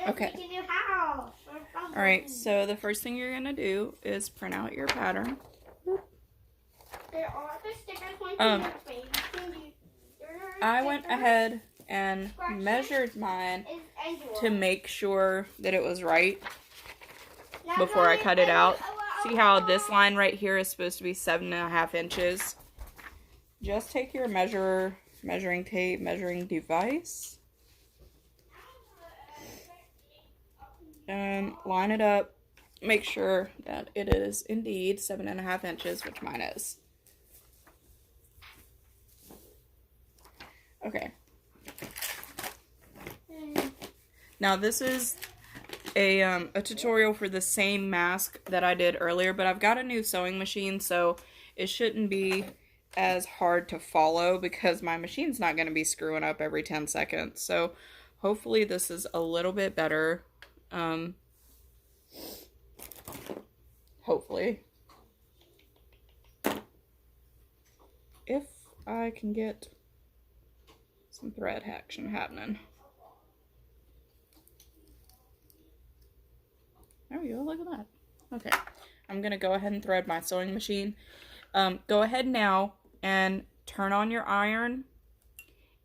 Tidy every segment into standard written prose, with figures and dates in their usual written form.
Okay. Alright, so the first thing you're going to do is print out your pattern. I went ahead and measured mine to make sure that it was right before I cut it out. See how this line right here is supposed to be 7.5 inches? Just take your measuring tape, measuring device, and line it up. Make sure that it is indeed 7.5 inches, which mine is. Okay. Now this is a tutorial for the same mask that I did earlier, but I've got a new sewing machine, so it shouldn't be as hard to follow because my machine's not going to be screwing up every 10 seconds. So hopefully this is a little bit better. Hopefully. If I can get some thread action happening. There we go, look at that. Okay, I'm going to go ahead and thread my sewing machine. Go ahead now and turn on your iron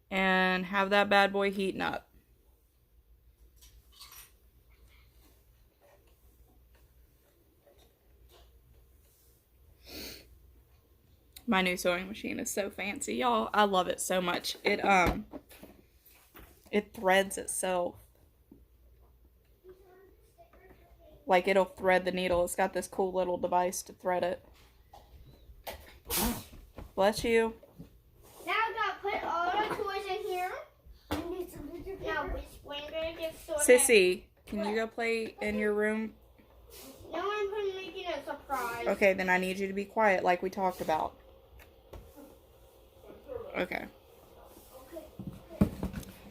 and have that bad boy heating up. My new sewing machine is so fancy, y'all. I love it so much. It threads itself. Like, it'll thread the needle. It's got this cool little device to thread it. Bless you. Now I gotta put all our toys in here. Now, which one are gonna get sorted? Sissy, can you go play in your room? No, I'm making a surprise. Okay, then I need you to be quiet like we talked about. Okay.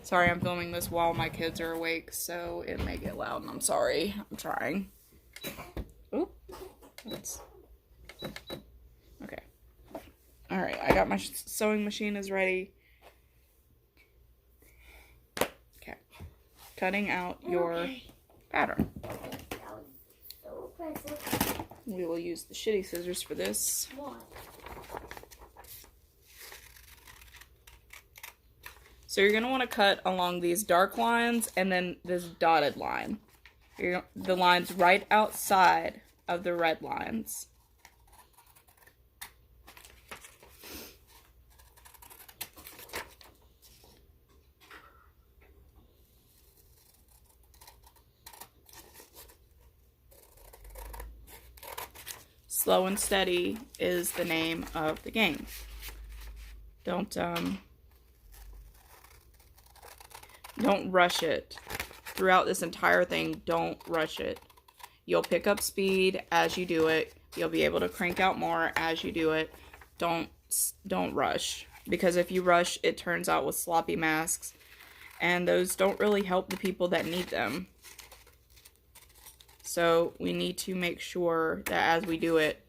Sorry, I'm filming this while my kids are awake, so it may get loud, and I'm sorry. I'm trying. Oop. Okay. Alright, I got my sewing machine is ready. Okay. Cutting out your pattern. We will use the shitty scissors for this. So you're going to want to cut along these dark lines and then this dotted line. The lines right outside of the red lines. Slow and steady is the name of the game. Don't rush it. Throughout this entire thing, don't rush it. You'll pick up speed as you do it. You'll be able to crank out more as you do it. Don't rush. Because if you rush, it turns out with sloppy masks. And those don't really help the people that need them. So we need to make sure that as we do it,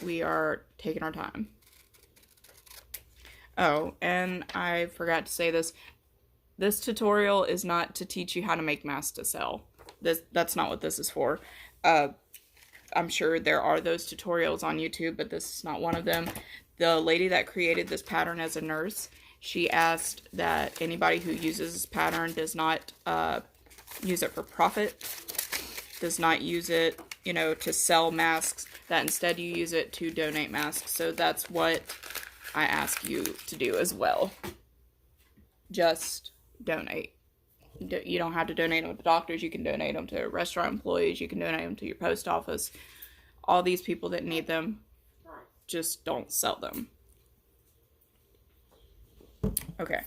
we are taking our time. Oh, and I forgot to say this. This tutorial is not to teach you how to make masks to sell. That's not what this is for. I'm sure there are those tutorials on YouTube, but this is not one of them. The lady that created this pattern as a nurse, she asked that anybody who uses this pattern does not use it for profit, does not use it, to sell masks, that instead you use it to donate masks. So that's what I ask you to do as well. Just donate. You don't have to donate them to doctors. You can donate them to restaurant employees. You can donate them to your post office. All these people that need them, just don't sell them. Okay.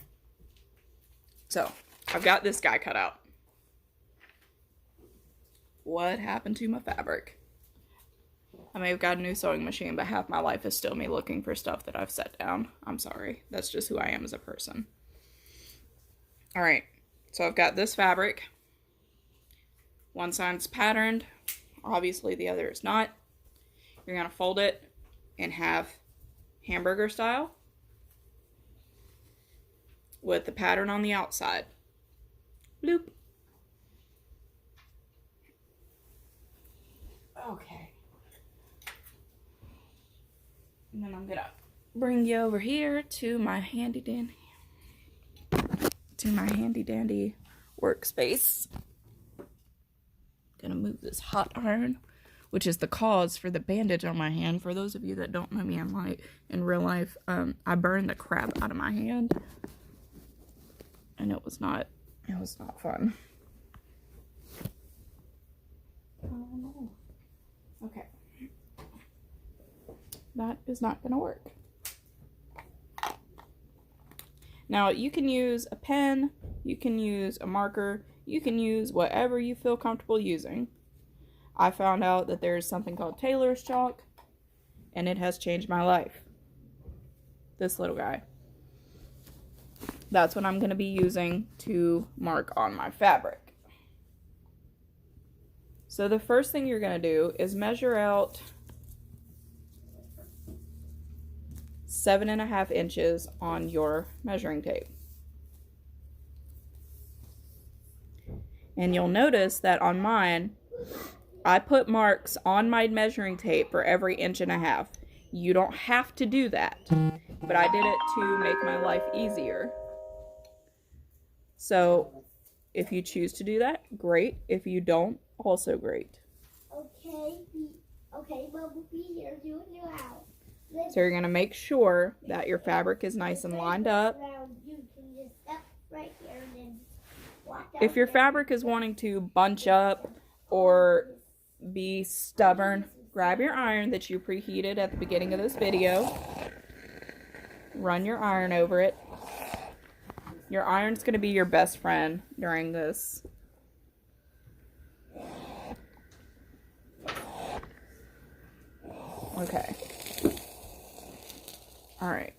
So, I've got this guy cut out. What happened to my fabric? I may have got a new sewing machine, but half my life is still me looking for stuff that I've set down. I'm sorry. That's just who I am as a person. Alright, so I've got this fabric. One side's patterned. Obviously the other is not. You're going to fold it in half hamburger style with the pattern on the outside. Bloop. Okay. And then I'm gonna bring you over here to my handy dandy workspace. Gonna move this hot iron, which is the cause for the bandage on my hand. For those of you that don't know me in real life, I burned the crap out of my hand, and it was not fun. Oh no. Okay. That is not gonna work. Now you can use a pen, you can use a marker, you can use whatever you feel comfortable using. I found out that there's something called Taylor's chalk, and it has changed my life. This little guy. That's what I'm going to be using to mark on my fabric. So the first thing you're going to do is measure out 7.5 inches on your measuring tape. And you'll notice that on mine, I put marks on my measuring tape for every 1.5 inches. You don't have to do that, but I did it to make my life easier. So if you choose to do that, great. If you don't, also great. Okay, Bumblebee, here, do it now. So you're going to make sure that your fabric is nice and lined up. You can just step right here and then walk down. If your fabric is wanting to bunch up or be stubborn, grab your iron that you preheated at the beginning of this video. Run your iron over it. Your iron's going to be your best friend during this. Okay. Alright.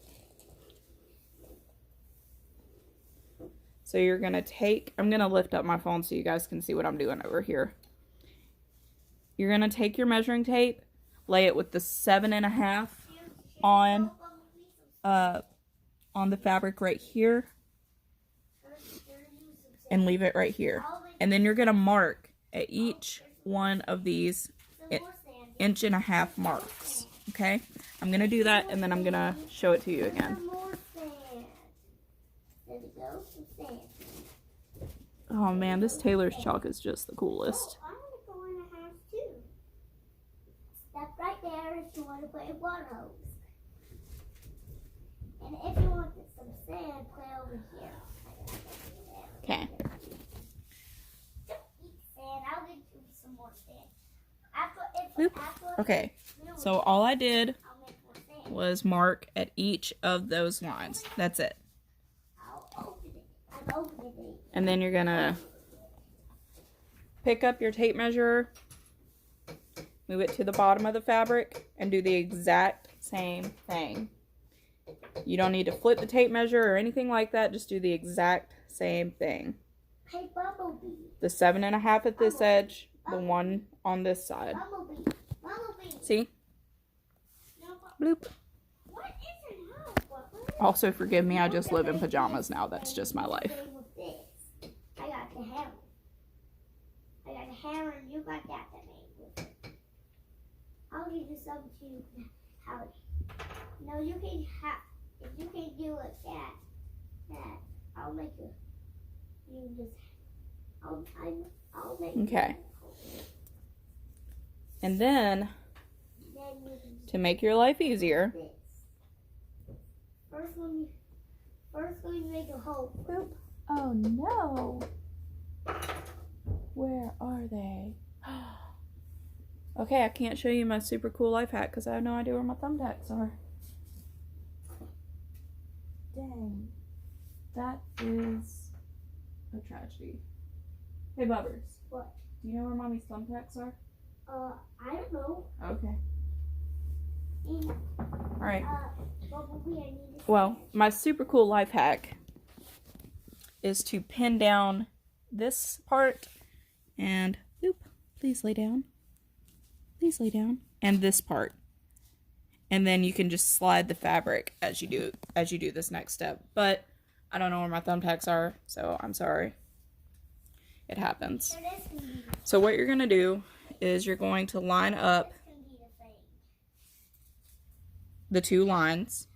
So you're going to take, I'm going to lift up my phone so you guys can see what I'm doing over here. You're going to take your measuring tape, lay it with the 7.5 on the fabric right here, and leave it right here. And then you're going to mark at each one of these 1.5 inch marks. Okay? I'm going to do that, and then I'm going to show it to you again. Oh man, this Taylor's chalk is just the coolest. Step right there if you want to play water hose. And if you want some sand, play over here. Okay. Don't eat sand. I'll get you some more sand. Okay. So all I did was mark at each of those lines. That's it. And then you're gonna pick up your tape measure, move it to the bottom of the fabric, and do the exact same thing. You don't need to flip the tape measure or anything like that. Just do the exact same thing. Hey, Bumblebee. The 7.5 at this edge, the one on this side. Bumblebee. See? Bloop. What is it now? Also, forgive me, I just live in pajamas now. That's just my life. I got the hammer. And you got that made with it. I'll give you something to Howdy. No, you can have. If you can do it that, I'll make you. You just. I'll make. Okay. And then, to make your life easier, First one you make a hole. Boop. Oh no. Where are they? Okay, I can't show you my super cool life hack because I have no idea where my thumbtacks are. Dang. That is a tragedy. Hey, Bubbers. What? Do you know where Mommy's thumbtacks are? I don't know. Okay. And, Alright. Bumblebee, I need to Well, my super cool life hack is to pin down this part and boop, please lay down. Please lay down. And this part. And then you can just slide the fabric as you do this next step. But I don't know where my thumbtacks are, so I'm sorry. It happens. So what you're gonna do is you're going to line up This can be the thing. the two lines.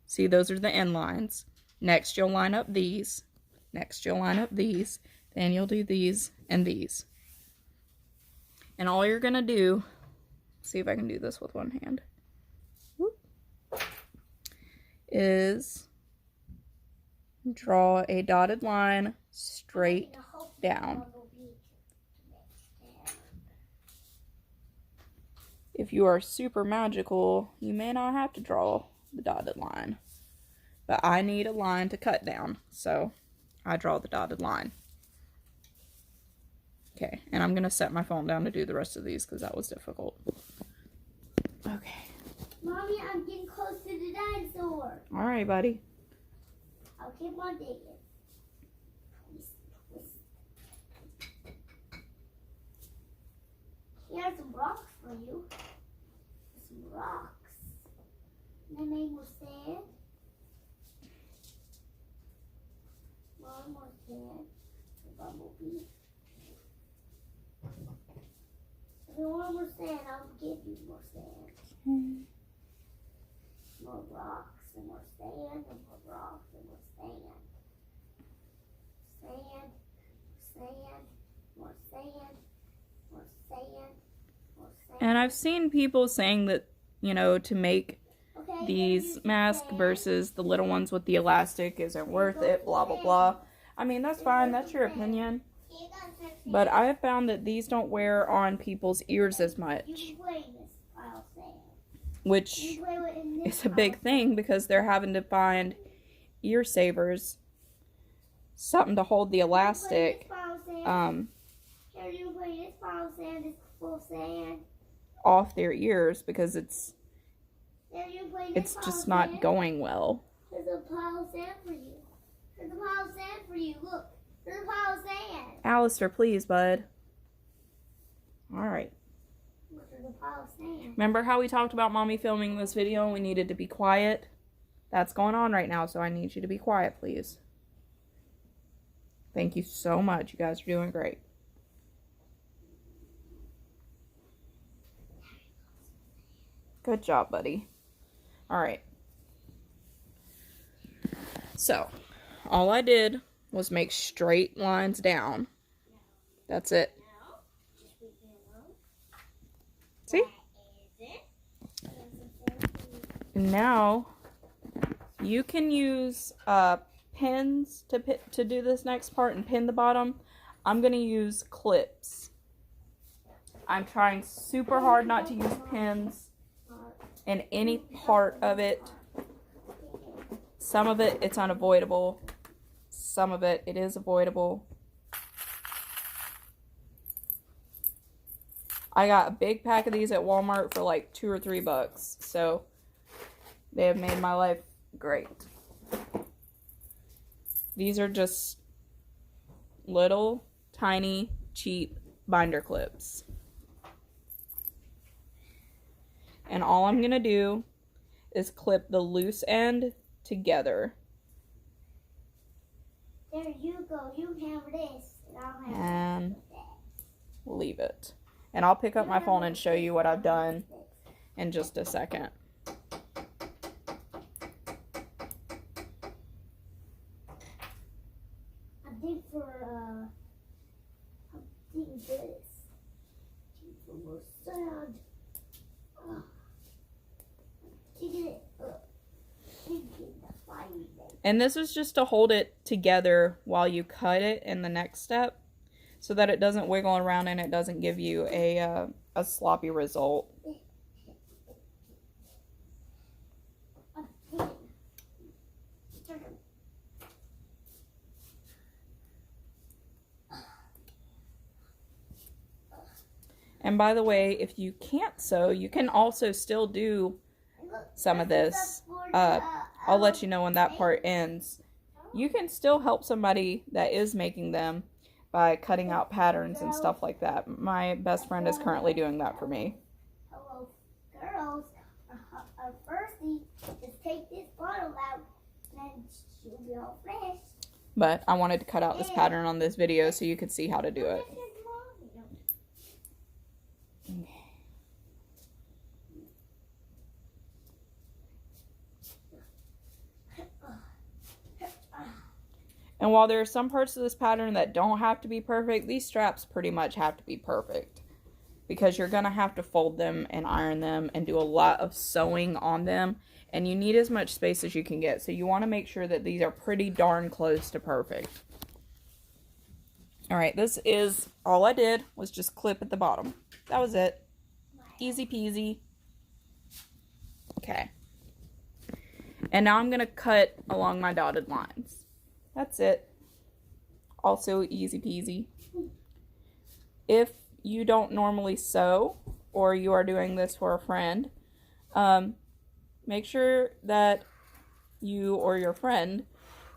See, those are the end lines. Next, you'll line up these. Next, you'll line up these. Then you'll do these and these. And all you're going to do, see if I can do this with one hand, is draw a dotted line straight down. If you are super magical, you may not have to draw the dotted line. But I need a line to cut down, so I draw the dotted line. Okay, and I'm going to set my phone down to do the rest of these because that was difficult. Okay. Mommy, I'm getting close to the dinosaur. All right, buddy. I'll keep on digging. Twist, twist. Here's some rocks for you. Some rocks. And I made more sand. One more sand. A bumblebee. If you want more sand, I'll give you more sand. More rocks and more sand and more rocks and more sand. Sand, sand, more sand, more sand, more sand. And I've seen people saying that, you know, to make Okay, these then masks sand. versus the little ones with the elastic isn't worth it, blah, blah, blah. I mean, that's fine. That's your opinion. You got some sand. But I have found that these don't wear on people's ears as You much, can play in this pile of sand. which You can play in this is a pile big of thing because they're having to find ear savers, something to hold the sand. elastic, You can play in this pile of sand. um, Here, you can play in this pile of sand. It's full of sand. off their ears because it's Here, you can play in this pile just of not sand. going well. There's a pile of sand for you. There's a pile of sand for you. Look, there's a pile of sand. Alistair, please, bud. All right. Look, there's a pile of sand. Remember how we talked about mommy filming this video and we needed to be quiet? That's going on right now, so I need you to be quiet, please. Thank you so much. You guys are doing great. Good job, buddy. All right. So, all I did was make straight lines down. That's it. Now, just leave me alone. See? That is it. There's some sand for you. And now, you can use pins to do this next part and pin the bottom. I'm going to use clips. I'm trying super hard not to use pins in any part of it. Some of it, it's unavoidable. Some of it, it is avoidable. I got a big pack of these at Walmart for like $2 or $3. So, they have made my life great. These are just little, tiny, cheap binder clips. And all I'm going to do is clip the loose end together. There you go. You have this, and I'll have And that. leave it. And I'll pick up my phone and show you what I've done in just a second. I dig for I'm digging this. Dig for more sand. Digging it up. Digging the fire thing. And this is just to hold it together while you cut it in the next step, so that it doesn't wiggle around and it doesn't give you a sloppy result. A pin. And by the way, if you can't sew, you can also still do some of this. I'll let you know when that part ends. You can still help somebody that is making them by cutting out patterns and stuff like that. My best friend is currently doing that for me. Hello, girls. Firsty, just take this bottle out, and she'll be all fresh. But I wanted to cut out this pattern on this video so you could see how to do it. This is mommy. And while there are some parts of this pattern that don't have to be perfect, these straps pretty much have to be perfect. Because you're going to have to fold them and iron them and do a lot of sewing on them. And you need as much space as you can get. So you want to make sure that these are pretty darn close to perfect. Alright, this is, all I did was just clip at the bottom. That was it. Easy peasy. Okay. And now I'm going to cut along my dotted lines. That's it. Also easy peasy. If you don't normally sew, or you are doing this for a friend, make sure that you or your friend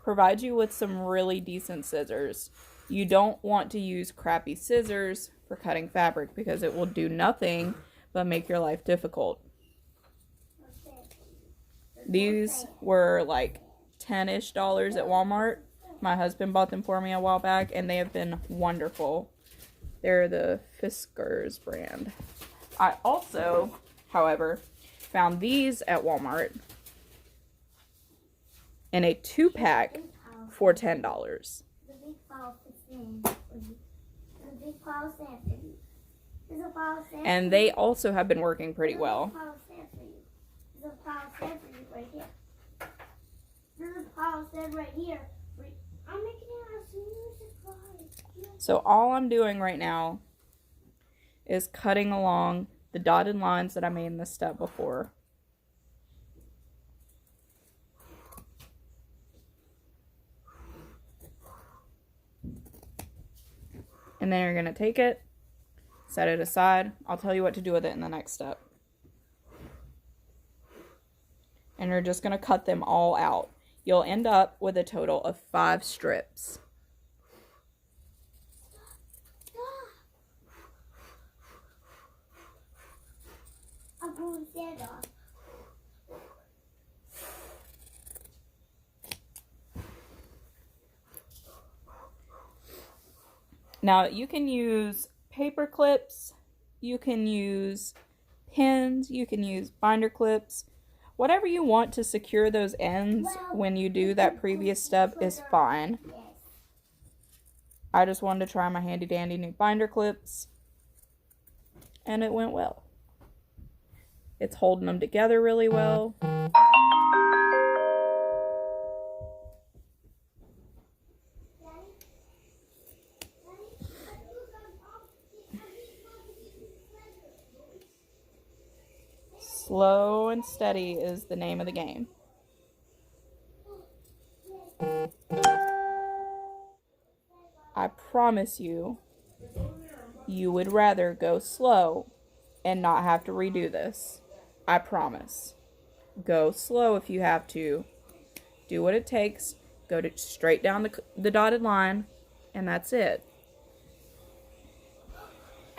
provides you with some really decent scissors. You don't want to use crappy scissors for cutting fabric because it will do nothing but make your life difficult. These were like $10-ish at Walmart. My husband bought them for me a while back, and they have been wonderful. They're the Fiskars brand. I also, however, found these at Walmart in a 2-pack for $10. And they also have been working pretty well. So all I'm doing right now is cutting along the dotted lines that I made in this step before. And then you're going to take it, set it aside. I'll tell you what to do with it in the next step. And you're just going to cut them all out. You'll end up with a total of 5 strips. I'm going to stand off. Now, you can use paper clips, you can use pins, you can use binder clips. Whatever you want to secure those ends when you do that previous step is fine. I just wanted to try my handy dandy new binder clips, and it went well. It's holding them together really well. Slow and steady is the name of the game. I promise you, you would rather go slow and not have to redo this. I promise. Go slow if you have to. Do what it takes. Go straight down the dotted line, and that's it.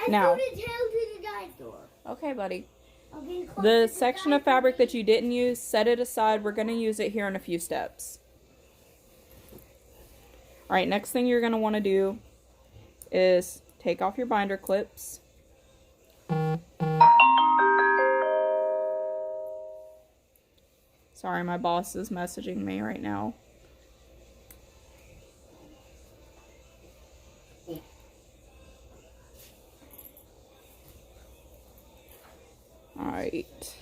Now, okay, buddy. The section of fabric that you didn't use, set it aside. We're going to use it here in a few steps. Alright, next thing you're going to want to do is take off your binder clips. Sorry, my boss is messaging me right now. Alright.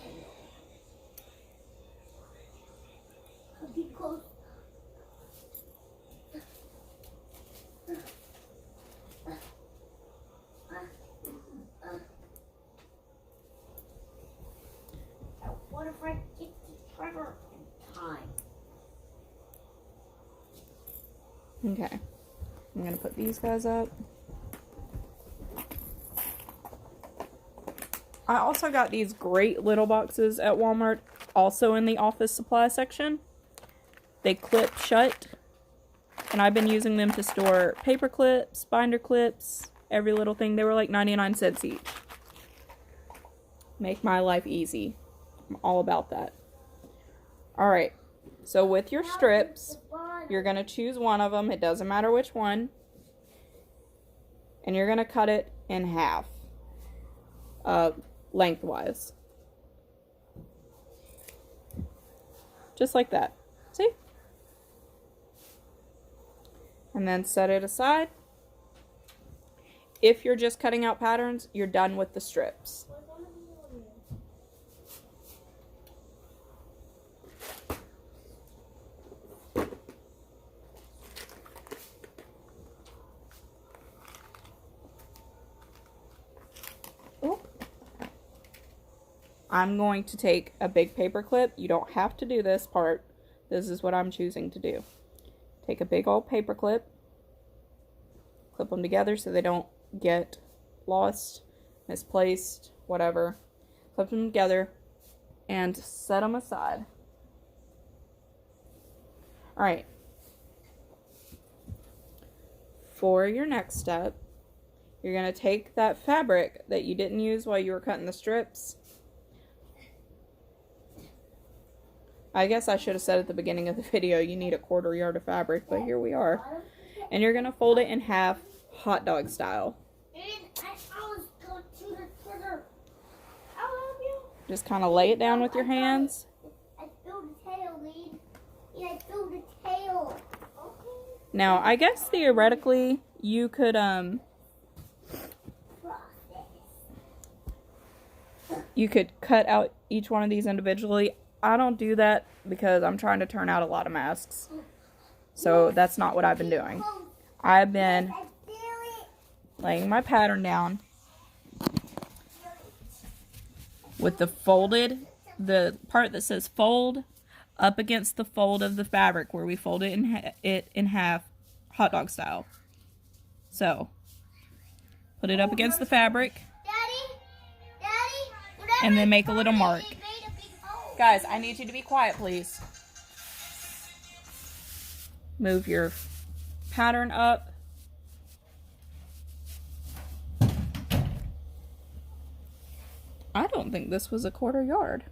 What if I get the trigger in time? Okay. I'm going to put these guys up. I also got these great little boxes at Walmart, also in the office supply section. They clip shut, and I've been using them to store paper clips, binder clips, every little thing. They were like 99 cents each. Make my life easy. I'm all about that. Alright, so with your strips, you're going to choose one of them. It doesn't matter which one. And you're going to cut it in half. Lengthwise. Just like that. See? and then set it aside. If you're just cutting out patterns, you're done with the strips. I'm going to take a big paper clip. You don't have to do this part. This is what I'm choosing to do. Take a big old paper clip, clip them together so they don't get lost, misplaced, whatever. Clip them together and set them aside. Alright. For your next step, you're going to take that fabric that you didn't use while you were cutting the strips. I guess I should have said at the beginning of the video you need a 1/4 yard of fabric, but here we are. And you're going to fold it in half, hot dog style. Just kind of lay it down with your hands. I feel the tail, Lee. Yeah, I feel the tail. Now, I guess theoretically you could cut out each one of these individually. I don't do that because I'm trying to turn out a lot of masks. So that's not what I've been doing. I've been laying my pattern down with the part that says fold up against the fold of the fabric where we fold it in half, hot dog style. So, put it up against the fabric, and then make a little mark. Guys, I need you to be quiet, please. Move your pattern up. I don't think this was a 1/4 yard.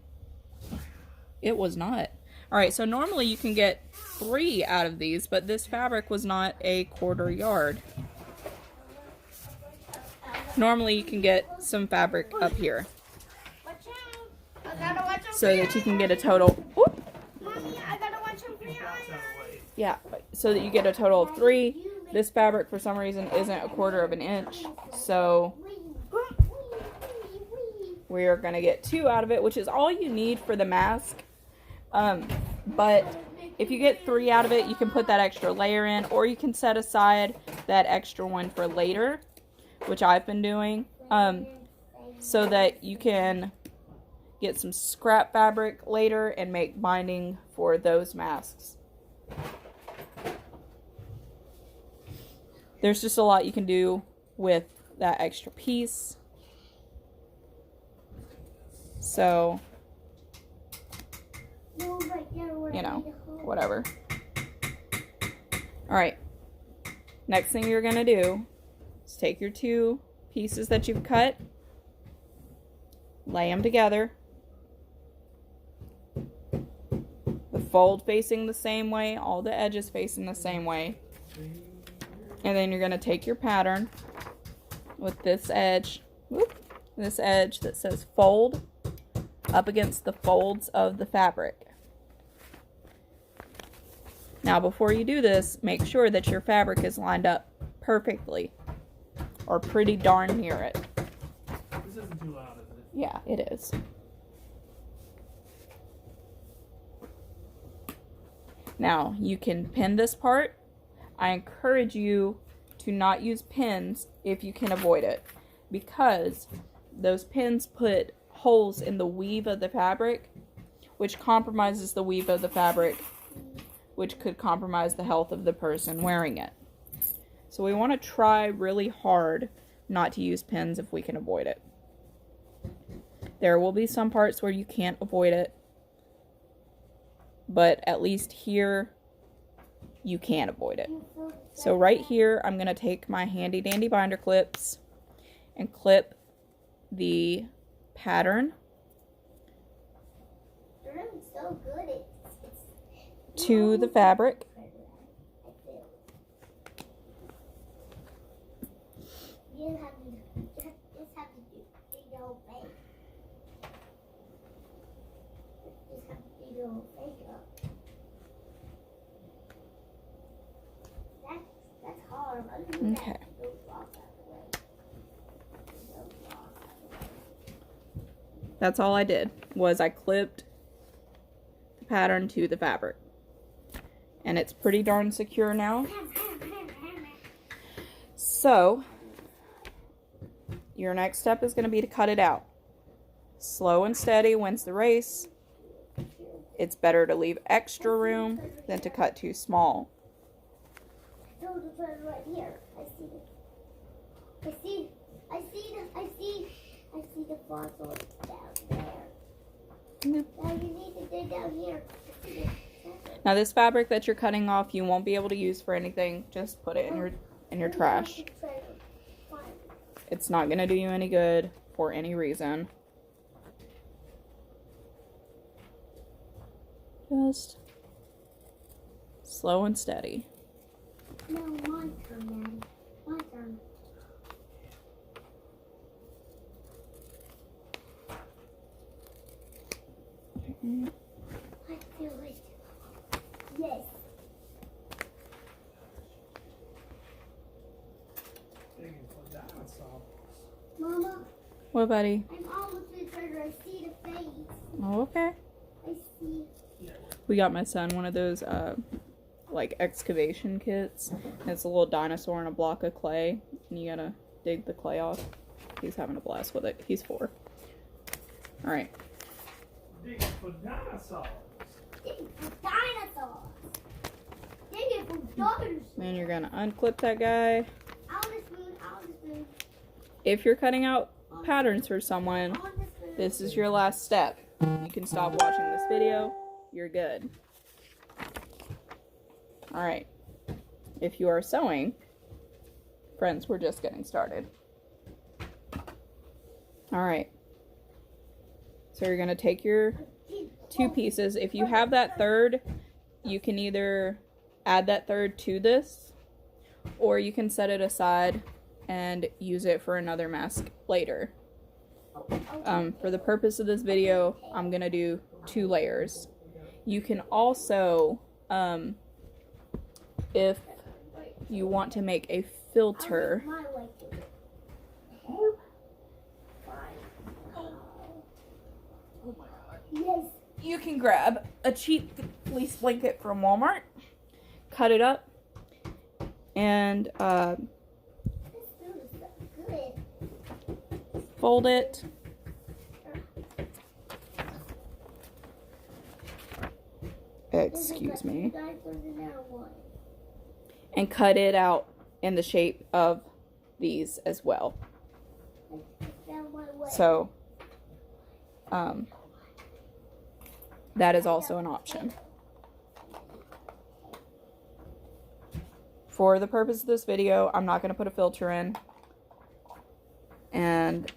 It was not. Alright, so normally you can get 3 out of these, but this fabric was not a 1/4 yard. Normally you can get some fabric up here, so that you can get a total. Whoop, yeah, so that you get a total of 3. This fabric, for some reason, isn't a 1/4 of an inch, so we are going to get 2 out of it, which is all you need for the mask. But if you get 3 out of it, you can put that extra layer in, or you can set aside that extra one for later, which I've been doing, so that you can get some scrap fabric later and make binding for those masks. There's just a lot you can do with that extra piece. So, you know, whatever. Alright. Next thing you're going to do is take your 2 pieces that you've cut, lay them together. The fold facing the same way, all the edges facing the same way. And then you're going to take your pattern with this edge, this edge that says fold, up against the folds of the fabric. Now before you do this, make sure that your fabric is lined up perfectly, or pretty darn near it. This isn't too loud, is it? Yeah, it is. Now, you can pin this part. I encourage you to not use pins if you can avoid it, because those pins put holes in the weave of the fabric, which compromises the weave of the fabric, which could compromise the health of the person wearing it. So we want to try really hard not to use pins if we can avoid it. There will be some parts where you can't avoid it, but at least here you can avoid it. So right here, I'm going to take my handy dandy binder clips and clip the pattern to the fabric. arm. I'm gonna Okay. those blocks out of the way. Those blocks out of the way. That's all I did, was I clipped the pattern to the fabric. And it's pretty darn secure now. So, your next step is going to be to cut it out. Slow and steady wins the race. It's better to leave extra room than to cut too small. I told the treasure right here. I see it. I see the fossil down there. Yep. Now you need to dig down here. I see the treasure. Now this fabric that you're cutting off, you won't be able to use for anything. Just put it in your trash. It's not going to do you any good for any reason. Just slow and steady. No, my turn, Daddy. My turn. I feel it. Yes. Digging for dinosaurs. Mama, What, buddy? I'm almost to the treasure. I see the face. Oh, okay. I see. Yeah. We got my son one of those, like, excavation kits. It's a little dinosaur and a block of clay. And you gotta dig the clay off. He's having a blast with it. He's 4. Alright. Digging for dinosaurs. Digging for dinosaurs. Digging for dinosaurs. Then you're gonna unclip that guy. On the spoon. On the spoon. If you're cutting out patterns for someone, On the spoon. this is your last step. You can stop watching this video. You're good. Alright. If you are sewing, friends, we're just getting started. Alright. So you're going to take your 2 pieces. If you have that third, you can either add that third to this, or you can set it aside and use it for another mask later. For the purpose of this video, I'm going to do 2 layers. You can also, if you want to make a filter, My way to it. Oh my god. Yes. you can grab a cheap fleece blanket from Walmart, cut it up, and This spoon is so good. fold it. Excuse me. And cut it out in the shape of these as well. So, that is also an option. For the purpose of this video, I'm not going to put a filter in. And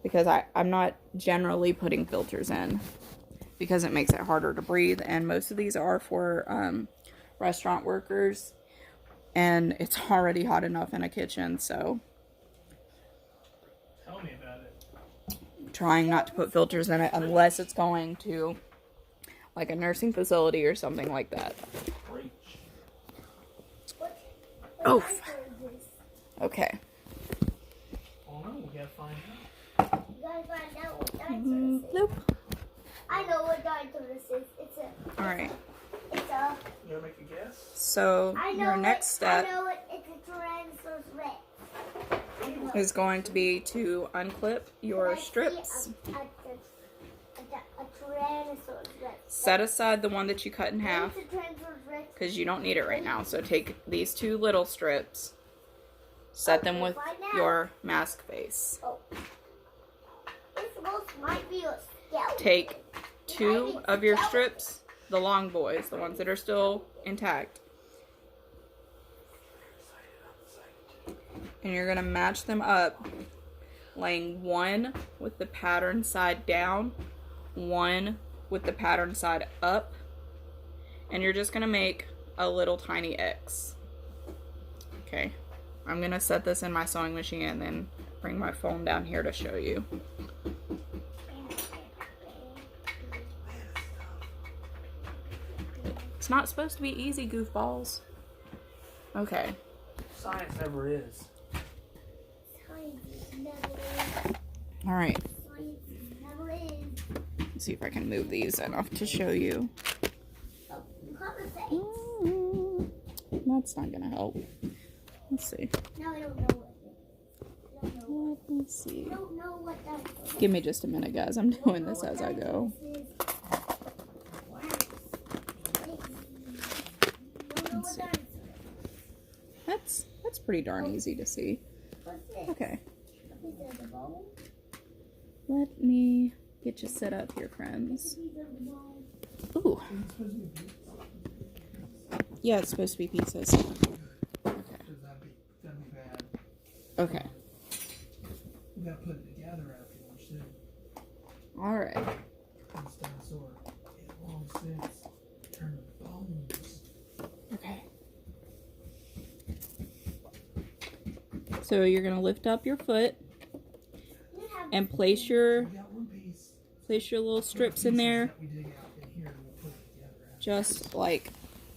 because I'm not generally putting filters in, because it makes it harder to breathe, and most of these are for restaurant workers, and it's already hot enough in a kitchen, so Tell me about it. trying not to put filters in it unless it's going to like a nursing facility or something like that. Preach. Oh, okay. Oh no, we gotta find out. You gotta find out what dinosaur this is. Nope. I know what dinosaur this is. It's a. Alright, It's a. You gotta make a guess? so I know your next step I know it. It's a Tyrannosaurus Rex. I know. is going to be to unclip your I see strips. A Tyrannosaurus Rex. Set aside the one that you cut in half, It's a Tyrannosaurus Rex. because you don't need it right now. So take these 2 little strips, set them with your mask face. Oh. This most might be a skeleton. Take 2 of your strips, the long boys, the ones that are still intact, and you're going to match them up, laying one with the pattern side down, one with the pattern side up, and you're just going to make a little tiny X. Okay, I'm going to set this in my sewing machine and then bring my phone down here to show you. It's not supposed to be easy, goofballs. Okay. Science never is. Science never is. All right. Science never is. Let's see if I can move these enough to show you. Oh, you call the face. That's not gonna help. Let's see. No, I don't know what it is. I don't know. Let me see. I don't know what that is. Give me just a minute, guys. I'm doing this as I go. That's pretty darn easy to see. Okay. Let me get you set up here, friends. Ooh. Yeah, it's supposed to be pieces. Okay. That'd be bad. Okay. We gotta put it together afterwards too. All right. This dinosaur, it long since turned to bones. Okay. So you're gonna lift up your foot and place your We got one piece. little strips in there, That we dig out in here, and we'll put it together after. just like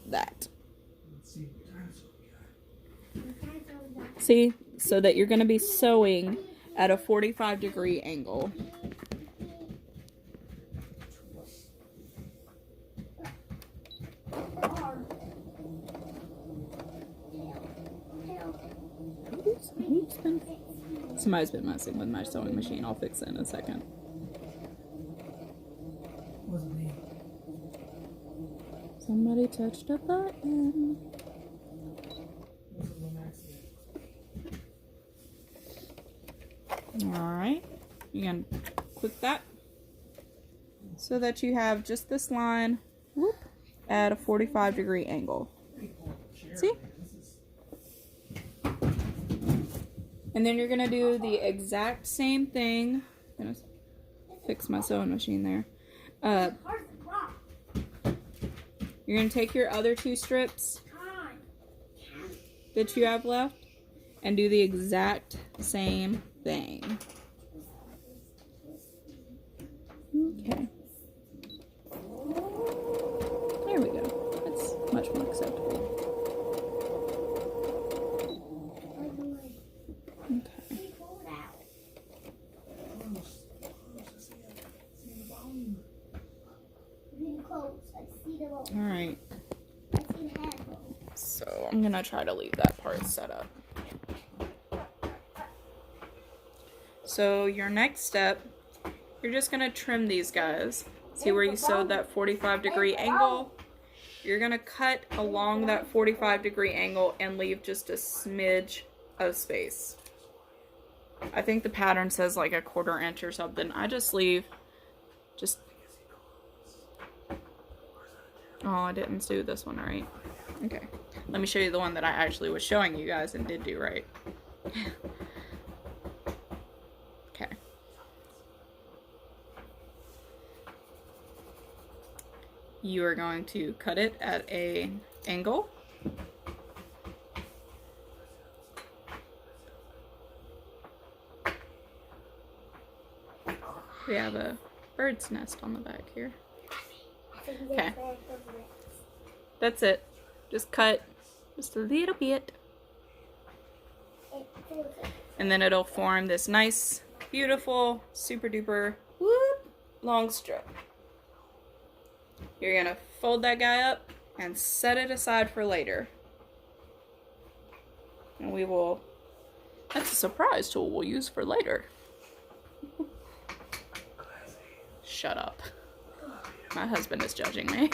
that. Let's see what dinosaur we got. See, so that you're gonna be sewing at a 45-degree angle. Somebody's been messing with my sewing machine. I'll fix it in a second. Wasn't me. Somebody touched a button. Wasn't an accident. Alright. You can click that so that you have just this line, whoop, at a 45-degree angle. See? And then you're going to do the exact same thing. I'm going to fix my sewing machine there. You're going to take your other two strips that you have left and do the exact same thing. Okay. There we go. That's much more acceptable. Okay. Alright. So I'm gonna try to leave that part set up. So your next step, you're just gonna trim these guys. See where you sewed that 45-degree angle? You're gonna cut along that 45-degree angle and leave just a smidge of space. I think the pattern says like a 1/4 inch or something. I just leave just... Oh, I didn't do this one right. Okay. Let me show you the one that I actually was showing you guys and did do right. Okay. You are going to cut it at an angle. We have a bird's nest on the back here. Okay. That's it. Just cut just a little bit. And then it'll form this nice, beautiful, super duper, whoop, long strip. You're gonna fold that guy up and set it aside for later. And we will, that's a surprise tool we'll use for later. Shut up. My husband is judging me.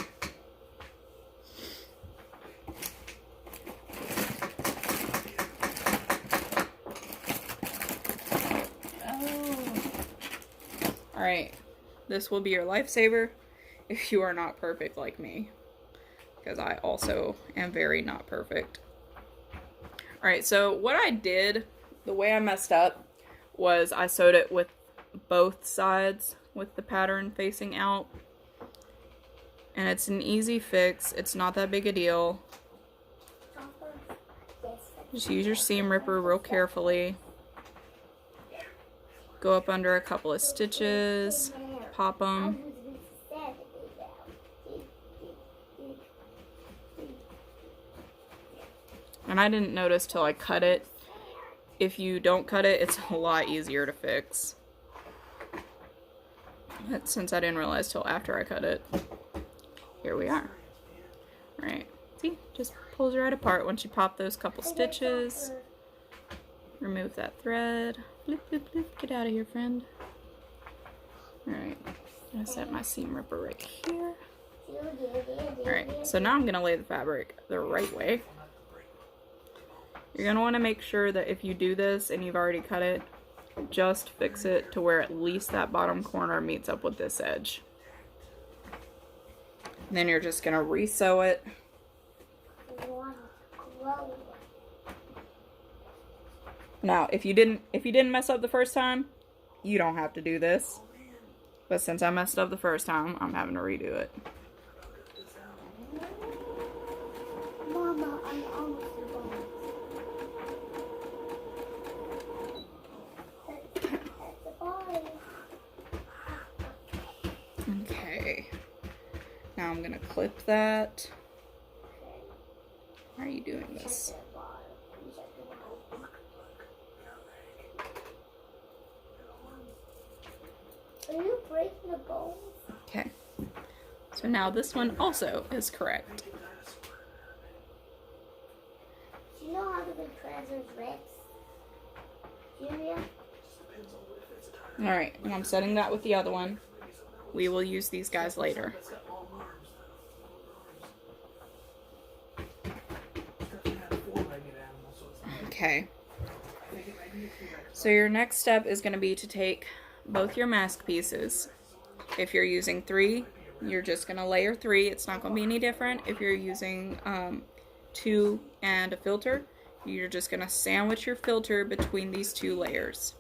Alright, this will be your lifesaver if you are not perfect like me, because I also am very not perfect. Alright, so what I did, the way I messed up, was I sewed it with both sides with the pattern facing out. And it's an easy fix, it's not that big a deal. Just use your seam ripper real carefully. Go up under a couple of stitches, pop them. And I didn't notice till I cut it. If you don't cut it, it's a lot easier to fix. But since I didn't realize till after I cut it, here we are. Right. See? Just pulls right apart once you pop those couple stitches. Remove that thread. Bloop, bloop, bloop. Get out of here, friend. Alright. I'm gonna set my seam ripper right here. Alright, so now I'm gonna lay the fabric the right way. You're going to want to make sure that if you do this and you've already cut it, just fix it to where at least that bottom corner meets up with this edge. And then you're just going to re-sew it. Now, if you didn't mess up the first time, you don't have to do this. But since I messed up the first time, I'm having to redo it. Mama, I'm almost done. Okay. Now I'm gonna clip that. Why are you doing this? Are you breaking the bones? Okay. So now this one also is correct. Do you know how to make trousers Rex? Julia? Alright, and I'm setting that with the other one. We will use these guys later. Okay. So your next step is going to be to take both your mask pieces. If you're using 3, you're just going to layer 3. It's not going to be any different. If you're using 2 and a filter, you're just going to sandwich your filter between these 2 layers.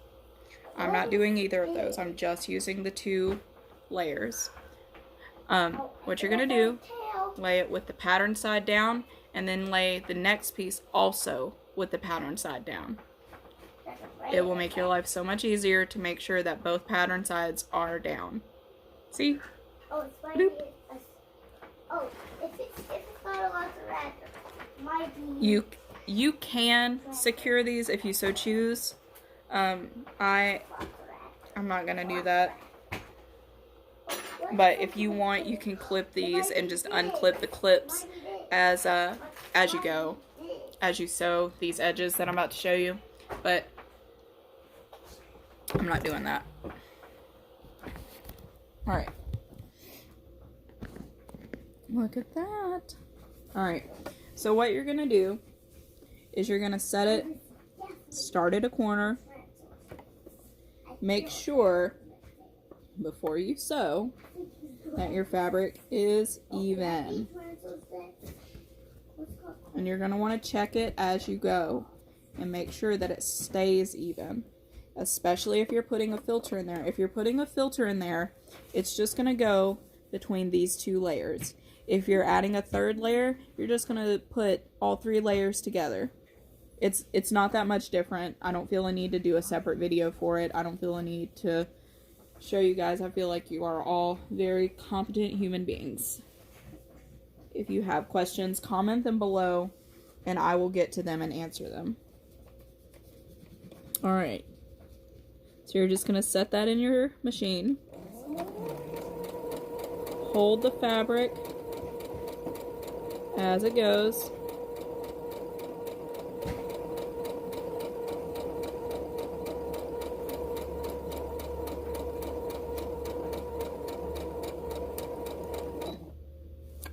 I'm not doing either of those. I'm just using the 2 layers. What you're going to do, lay it with the pattern side down, and then lay the next piece also with the pattern side down. It will make your life so much easier to make sure that both pattern sides are down. See? Oh, it's like if it's not a lot of red, it might be. You can secure these if you so choose. I'm not gonna do that. But if you want, you can clip these and just unclip the clips as you go, as you sew these edges that I'm about to show you. But I'm not doing that. Alright. Look at that. Alright. So what you're going to do is you're going to set it, start at a corner. Make sure, before you sew, that your fabric is even. And you're going to want to check it as you go and make sure that it stays even. Especially if you're putting a filter in there. If you're putting a filter in there, it's just going to go between these 2 layers. If you're adding a 3rd layer, you're just going to put all 3 layers together. It's not that much different. I don't feel a need to do a separate video for it. I don't feel a need to show you guys. I feel like you are all very competent human beings. If you have questions, comment them below, and I will get to them and answer them. Alright. So you're just going to set that in your machine. Hold the fabric as it goes.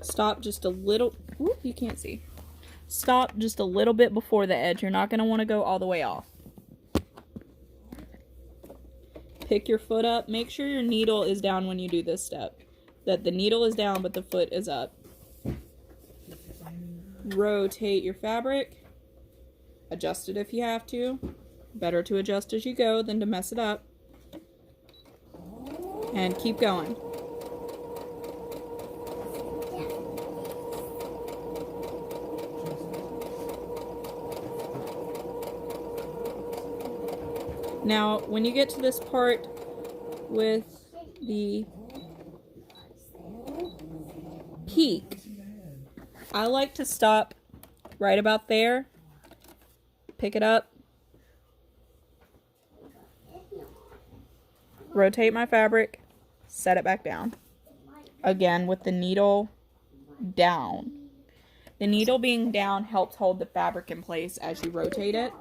Stop just a little, whoop, you can't see. Stop just a little bit before the edge. You're not going to want to go all the way off. Pick your foot up. Make sure your needle is down when you do this step. That the needle is down but the foot is up. Rotate your fabric. Adjust it if you have to. Better to adjust as you go than to mess it up. And keep going. Now, when you get to this part with the peak, I like to stop right about there pick it up, rotate my fabric, set it back down. Again, with the needle down. The needle being down helps hold the fabric in place as you rotate it.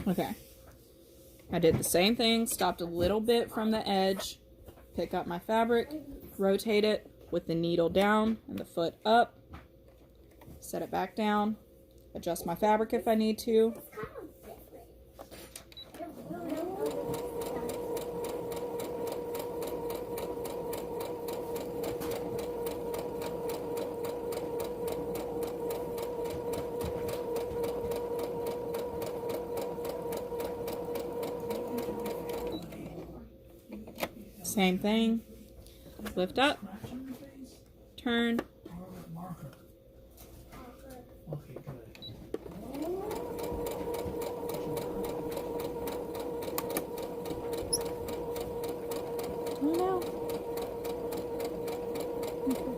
Okay. I did the same thing, stopped a little bit from the edge, pick up my fabric, rotate it with the needle down and the foot up, set it back down, adjust my fabric if I need to. Same thing. Lift up, turn. Marker. Okay, good. Oh no. Okay.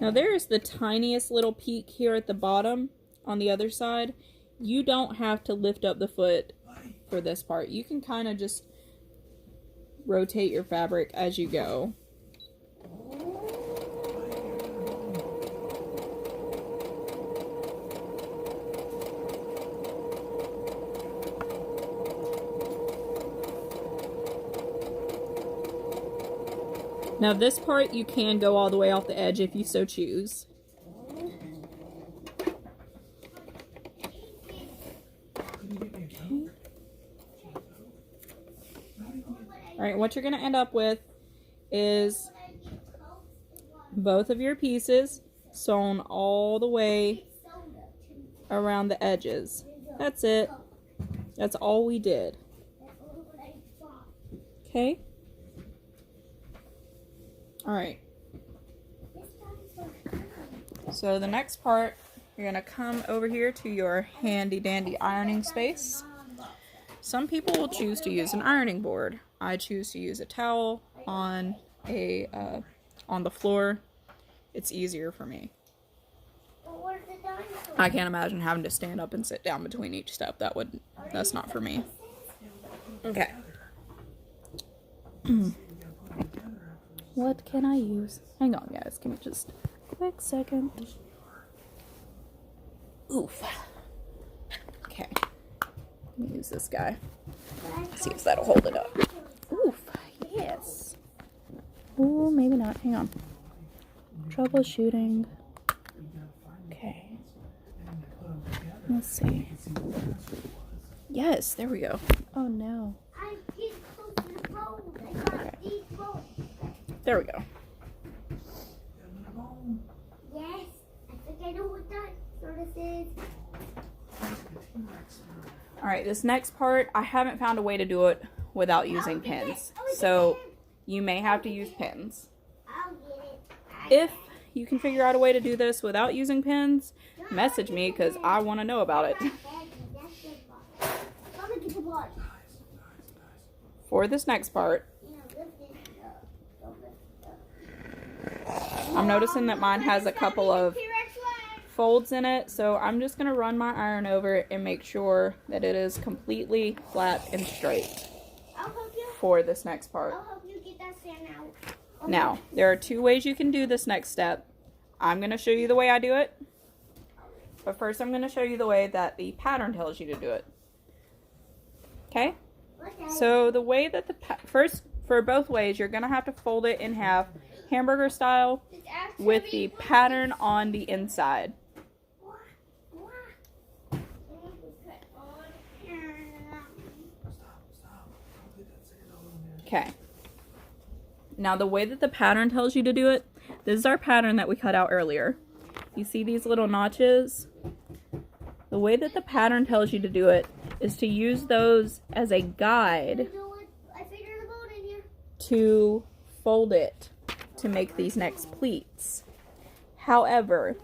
Now there's the tiniest little peak here at the bottom on the other side. You don't have to lift up the foot for this part. You can kind of just rotate your fabric as you go. Now this part you can go all the way off the edge if you so choose. Alright, what you're going to end up with is both of your pieces sewn all the way around the edges. That's it. That's all we did. Okay? Alright. So the next part, you're going to come over here to your handy dandy ironing space. Some people will choose to use an ironing board. I choose to use a towel on the floor. It's easier for me. I can't imagine having to stand up and sit down between each step. That's not for me. Okay. What can I use? Hang on, guys. Give me just a quick second. Oof. Okay. Let me use this guy. See if that'll hold it up. Oof. Yes. Oh, maybe not. Hang on. Troubleshooting. Okay. Let's see. Yes, there we go. Oh no. Okay. There we go. Yes, I think I know what that sort of is. Alright, this next part, I haven't found a way to do it without using pins. So, you may have to use pins. I'll get it. If you can figure out a way to do this without using pins, message me because I want to know about it. For this next part, I'm noticing that mine has a couple of folds in it, so I'm just going to run my iron over it and make sure that it is completely flat and straight for this next part. I'll help you get that sand out. Now, there are two ways you can do this next step. I'm going to show you the way I do it, but first I'm going to show you the way that the pattern tells you to do it. Okay? So the way that first, for both ways, you're going to have to fold it in half, hamburger style, with the pattern on the inside. Okay. Now the way that the pattern tells you to do it, this is our pattern that we cut out earlier. You see these little notches? The way that the pattern tells you to do it is to use those as a guide to fold it to make these next pleats. However,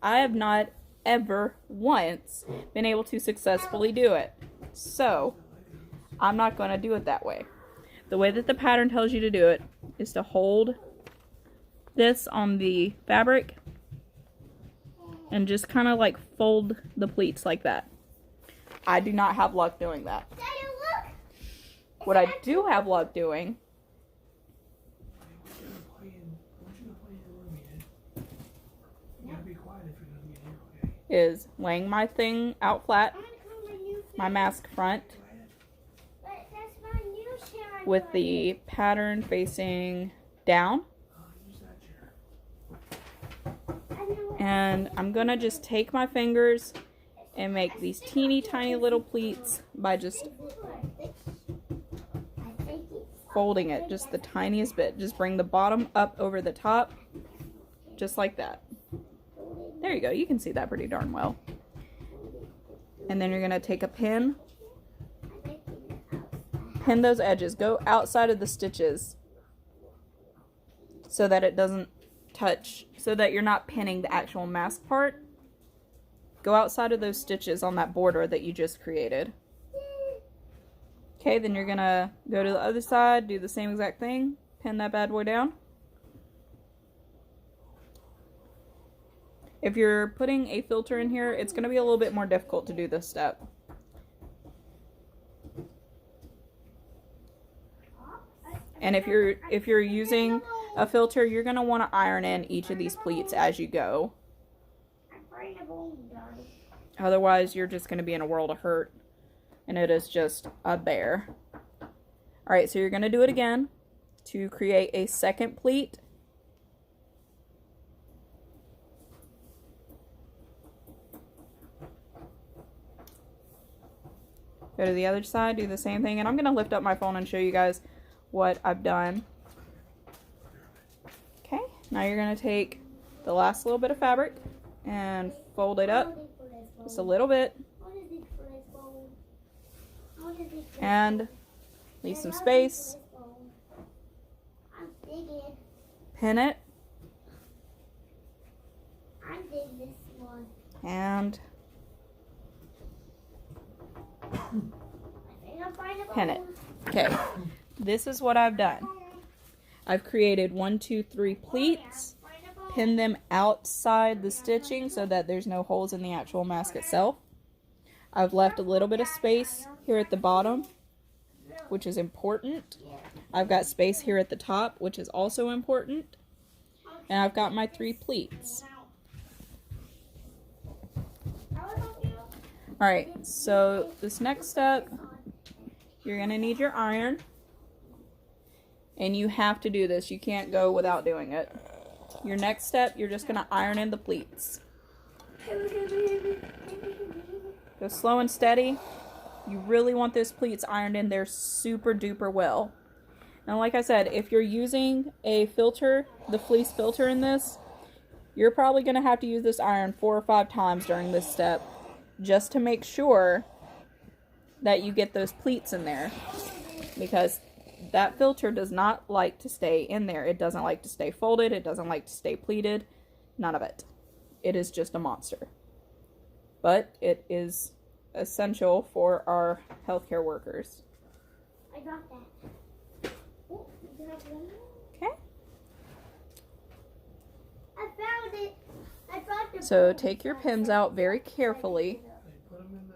I have not ever once been able to successfully do it. So, I'm not going to do it that way. The way that the pattern tells you to do it is to hold this on the fabric and just kind of like fold the pleats like that. I do not have luck doing that. What I do have luck doing is laying my thing out flat, my mask front, with the pattern facing down. And I'm gonna just take my fingers and make these teeny tiny little pleats by just folding it just the tiniest bit. Just bring the bottom up over the top, just like that. There you go, you can see that pretty darn well. And then you're gonna take a pin, pin those edges, go outside of the stitches so that it doesn't touch, so that you're not pinning the actual mask part. Go outside of those stitches on that border that you just created. Okay, then you're gonna go to the other side, do the same exact thing, pin that bad boy down. If you're putting a filter in here, it's gonna be a little bit more difficult to do this step. And if you're using a filter, you're gonna want to iron in each of these pleats as you go. Otherwise, you're just gonna be in a world of hurt, and it is just a bear. All right, so you're gonna do it again to create a second pleat. Go to the other side, do the same thing, and I'm gonna lift up my phone and show you guys what I've done. Okay, now you're gonna take the last little bit of fabric and fold it up just a little bit and leave some space, pin it, and pin it. Okay, this is what I've done. I've created 1, 2, 3 pleats, pinned them outside the stitching so that there's no holes in the actual mask itself. I've left a little bit of space here at the bottom, which is important. I've got space here at the top, which is also important. And I've got my 3 pleats. Alright, so this next step, you're going to need your iron. And you have to do this. You can't go without doing it. Your next step, you're just going to iron in the pleats. Go slow and steady. You really want those pleats ironed in there super duper well. And like I said, if you're using a filter, the fleece filter in this, you're probably going to have to use this iron 4 or 5 times during this step just to make sure that you get those pleats in there, because that filter does not like to stay in there. It doesn't like to stay folded. It doesn't like to stay pleated. None of it. It is just a monster. But it is essential for our healthcare workers. I got that. Oh, you have one more? Okay. I found it. I found the So take your pins out very carefully. Put them in the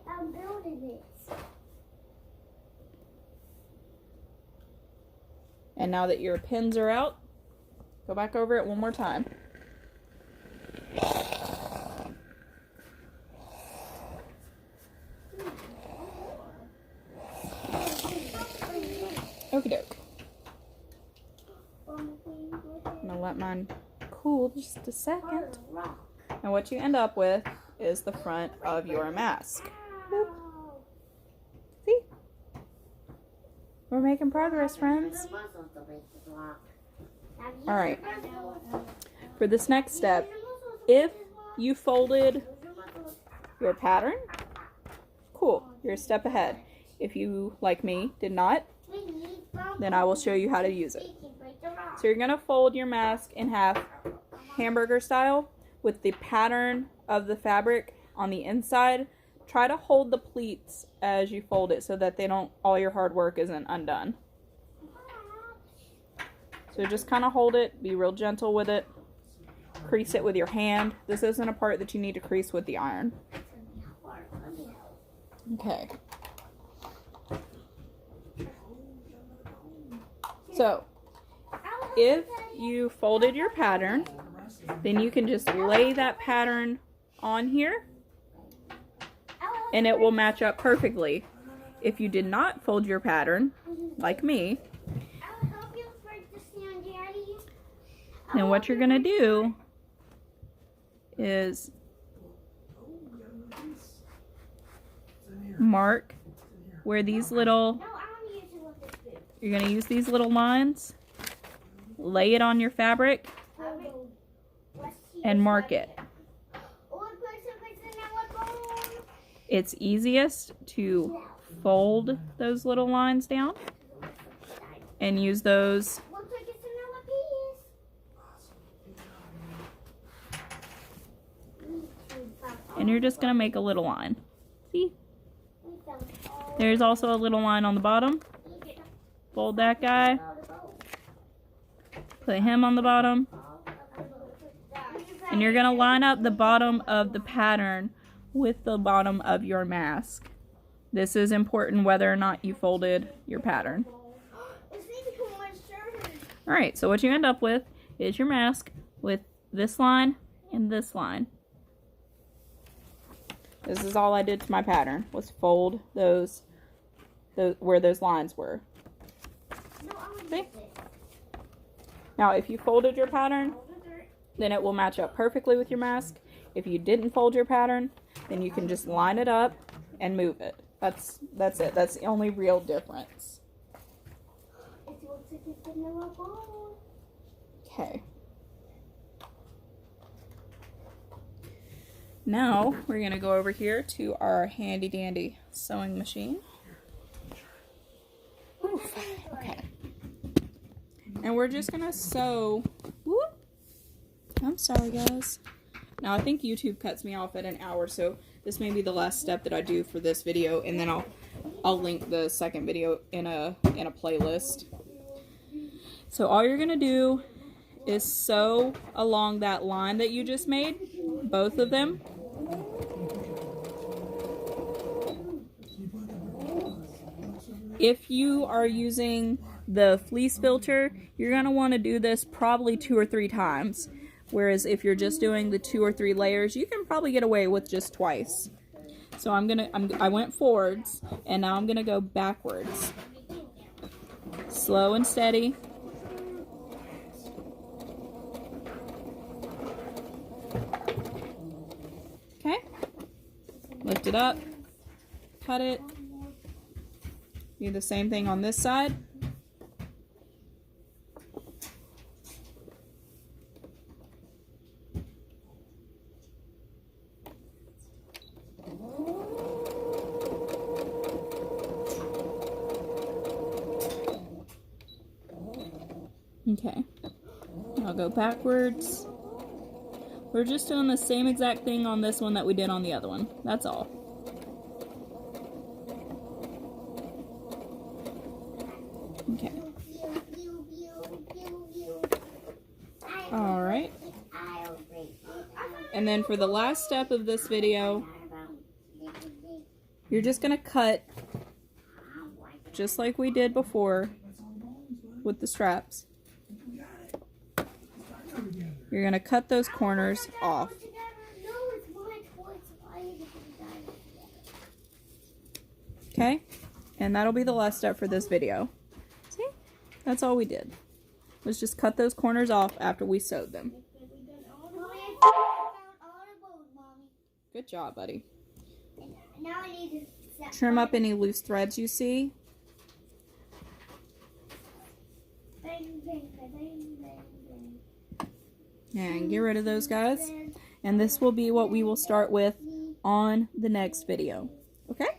I'm building it. And now that your pins are out, go back over it one more time. Okie doke. I'm gonna let mine cool just a second. And what you end up with is the front of your mask. Boop. See? We're making progress, friends. Alright. For this next step, if you folded your pattern, cool, you're a step ahead. If you, like me, did not, then I will show you how to use it. So you're going to fold your mask in half, hamburger style, with the pattern of the fabric on the inside. Try to hold the pleats as you fold it so that they don't, all your hard work isn't undone. So just kind of hold it, be real gentle with it. Crease it with your hand. This isn't a part that you need to crease with the iron. Okay. So, if you folded your pattern, then you can just lay that pattern on here and it will match up perfectly. If you did not fold your pattern, like me, then what you're going to do is mark where these little, you're going to use these little lines, lay it on your fabric, and mark it. It's easiest to fold those little lines down and use those. And you're just going to make a little line. See? There's also a little line on the bottom. Fold that guy. Put him on the bottom. And you're going to line up the bottom of the pattern with the bottom of your mask. This is important whether or not you folded your pattern. Alright, so what you end up with is your mask with this line and this line. This is all I did to my pattern, was fold those where those lines were. See? Now, if you folded your pattern, then it will match up perfectly with your mask. If you didn't fold your pattern, then you can just line it up and move it. That's it. That's the only real difference. Okay. Now, we're going to go over here to our handy dandy sewing machine. Oof. Okay. And we're just going to sew. Whoop. I'm sorry, guys. Now, I think YouTube cuts me off at an hour, so this may be the last step that I do for this video, and then I'll link the second video in a playlist. So all you're going to do is sew along that line that you just made, both of them. If you are using the fleece filter, you're going to want to do this probably 2 or 3 times. Whereas if you're just doing the 2 or 3 layers, you can probably get away with just twice. So I went forwards, and now I'm going to go backwards. Slow and steady. Okay. Lift it up. Cut it. Do the same thing on this side. Okay, I'll go backwards. We're just doing the same exact thing on this one that we did on the other one. That's all. Okay. Alright. And then for the last step of this video, you're just going to cut just like we did before with the straps. You're going to cut those corners off. Okay? And that'll be the last step for this video. See? That's all we did. Was just cut those corners off after we sewed them. Good job, buddy. Now I need to Trim up any loose threads you see. And get rid of those guys. And this will be what we will start with on the next video. Okay?